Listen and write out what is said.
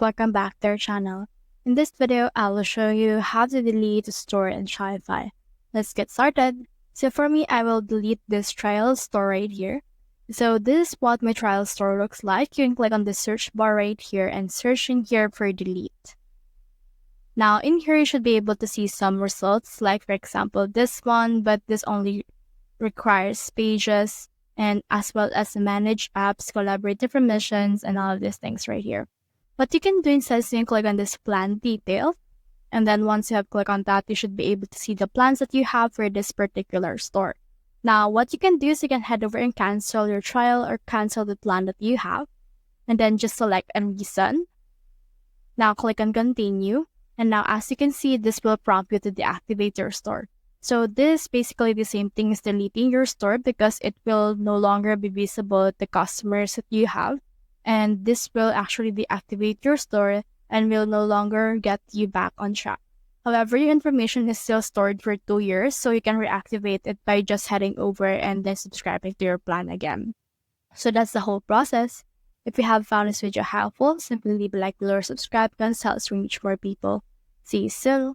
welcome back to our channel. In this video, I will show you how to delete a store in Shopify. Let's get started. So for me, I will delete this trial store right here. So this is what my trial store looks like. You can click on the search bar right here and search in here for delete. Now in here, you should be able to see some results, like for example, this one, but this only requires pages and as well as manage apps, collaborative permissions, and all of these things right here. What you can do instead is you can click on this plan detail. And then once you have clicked on that, you should be able to see the plans that you have for this particular store. Now, what you can do is you can head over and cancel your trial or cancel the plan that you have. And then just select a reason. Now click on continue. And now as you can see, this will prompt you to deactivate your store. So this is basically the same thing as deleting your store because it will no longer be visible to customers that you have. And this will actually deactivate your store and will no longer get you back on track. However, your information is still stored for 2 years, so you can reactivate it by just heading over and then subscribing to your plan again. So that's the whole process. If you have found this video helpful, simply leave a like below or subscribe to help us reach more people. See you soon.